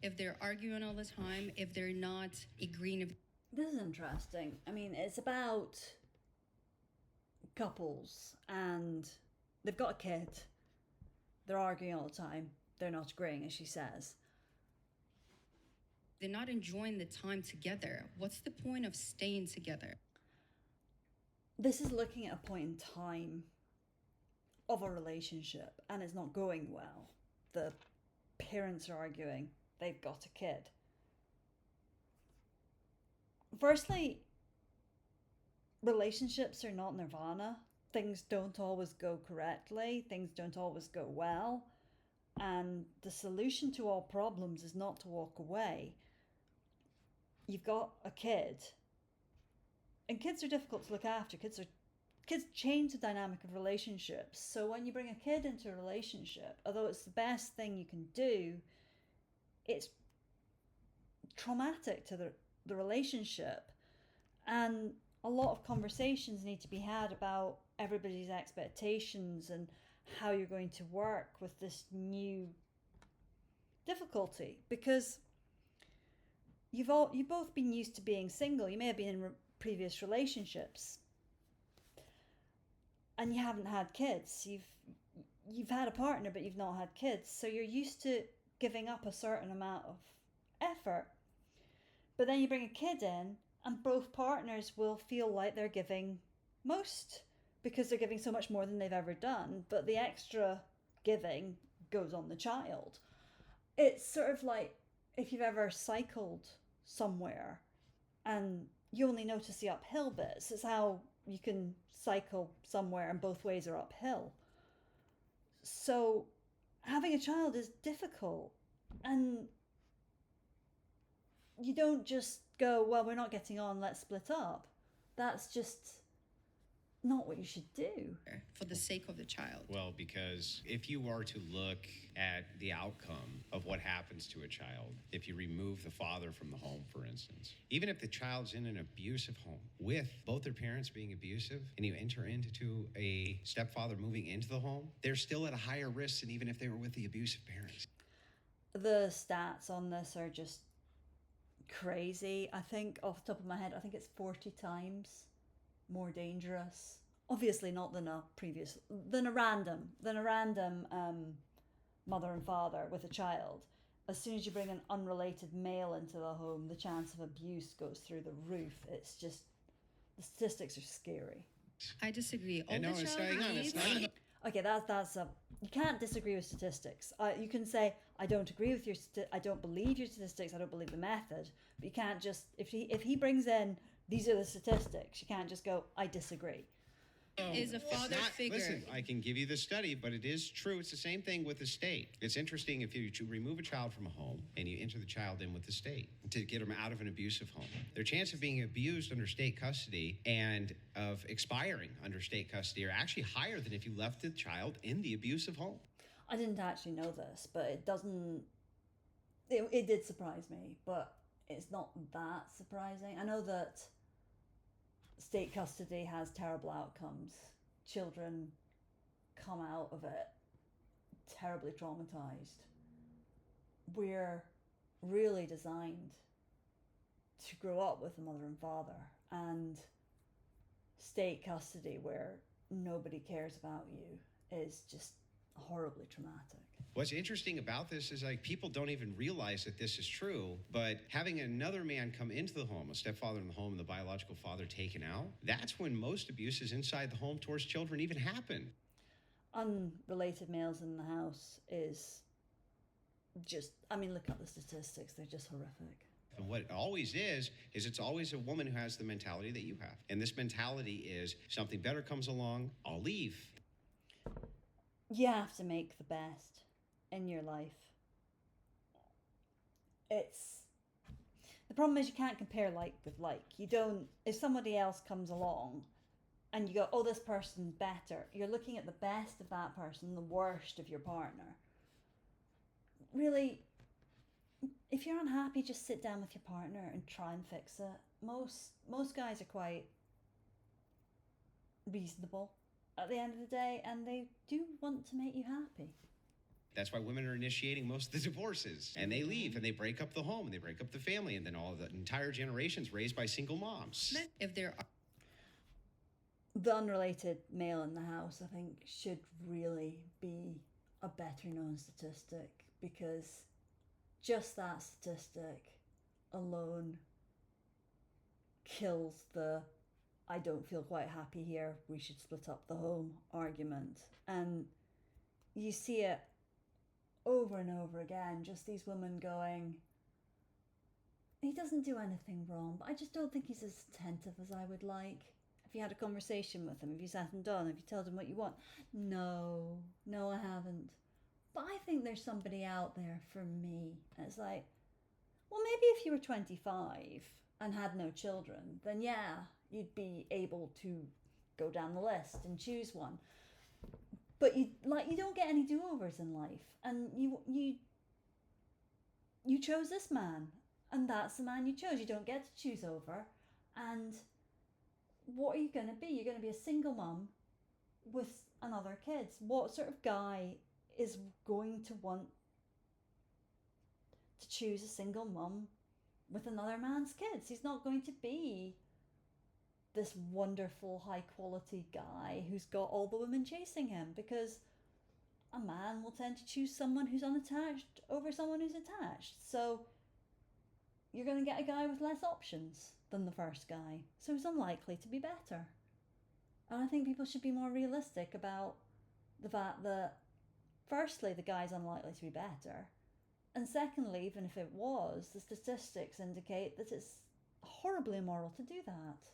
If they're arguing all the time, if they're not agreeing. This is interesting. I mean, it's about couples and they've got a kid. They're arguing all the time. They're not agreeing, as she says. They're not enjoying the time together. What's the point of staying together? This is looking at a point in time of a relationship and it's not going well. The parents are arguing. They've got a kid. Firstly, relationships are not nirvana. Things don't always go correctly. Things don't always go well. And the solution to all problems is not to walk away. You've got a kid. And kids are difficult to look after. Kids change the dynamic of relationships. So when you bring a kid into a relationship, although it's the best thing you can do, it's traumatic to the relationship. And a lot of conversations need to be had about everybody's expectations and how you're going to work with this new difficulty, because you've both been used to being single. You may have been in previous relationships and you haven't had kids. You've had a partner but you've not had kids, so you're used to giving up a certain amount of effort. But then you bring a kid in and both partners will feel like they're giving most because they're giving so much more than they've ever done, but the extra giving goes on the child. It's sort of like if you've ever cycled somewhere and you only notice the uphill bits. It's how you can cycle somewhere and both ways are uphill. So having a child is difficult, and you don't just go, well, we're not getting on, let's split up. That's just not what you should do. For the sake of the child. Well, because if you are to look at the outcome of what happens to a child, if you remove the father from the home, for instance, even if the child's in an abusive home with both their parents being abusive and you enter into a stepfather moving into the home, they're still at a higher risk than even if they were with the abusive parents. The stats on this are just crazy. I think off the top of my head, I think it's 40 times more dangerous. Obviously not than a random mother and father with a child. As soon as you bring an unrelated male into the home, the chance of abuse goes through the roof. It's just, the statistics are scary. I disagree. And no, it's not. Okay, that's you can't disagree with statistics. You can say I don't agree with I don't believe your statistics. I don't believe the method. But you can't just if he brings in these are the statistics. You can't just go I disagree. Is a father figure. Listen, I can give you the study, but it is true. It's the same thing with the state. It's interesting if you remove a child from a home and you enter the child in with the state to get them out of an abusive home. Their chance of being abused under state custody and of expiring under state custody are actually higher than if you left the child in the abusive home. I didn't actually know this, but it did surprise me, but it's not that surprising. I know that state custody has terrible outcomes. Children come out of it terribly traumatized. We're really designed to grow up with a mother and father, and state custody where nobody cares about you is just horribly traumatic. What's interesting about this is like people don't even realize that this is true, but having another man come into the home, a stepfather in the home and the biological father taken out, that's when most abuses inside the home towards children even happen. Unrelated males in the house is just, I mean, look at the statistics, they're just horrific. And what it always is it's always a woman who has the mentality that you have. And this mentality is something better comes along, I'll leave. You have to make the best in your life. The problem is you can't compare like with like. You don't, if somebody else comes along and you go, oh, this person's better, you're looking at the best of that person, the worst of your partner. Really, if you're unhappy, just sit down with your partner and try and fix it. Most guys are quite reasonable at the end of the day, and they do want to make you happy. That's why women are initiating most of the divorces. And they leave and they break up the home and they break up the family. And then all of the entire generations raised by single moms. If there are The unrelated male in the house, I think, should really be a better known statistic, because just that statistic alone kills the "I don't feel quite happy here, we should split up the home" argument. And you see it over and over again, just these women going, "He doesn't do anything wrong, but I just don't think he's as attentive as I would like." Have you had a conversation with him? Have you sat him down? Have you told him what you want? No, I haven't. But I think there's somebody out there for me. And it's like, well, maybe if you were 25 and had no children, then yeah, you'd be able to go down the list and choose one. But you don't get any do-overs in life, and you chose this man, and that's the man you chose. You don't get to choose over. And what are you going to be? You're going to be a single mum with another kids. What sort of guy is going to want to choose a single mum with another man's kids? He's not going to be this wonderful high quality guy who's got all the women chasing him, because a man will tend to choose someone who's unattached over someone who's attached. So you're going to get a guy with less options than the first guy, so he's unlikely to be better. And I think people should be more realistic about the fact that, firstly, the guy's unlikely to be better, and secondly, even if it was, the statistics indicate that it's horribly immoral to do that.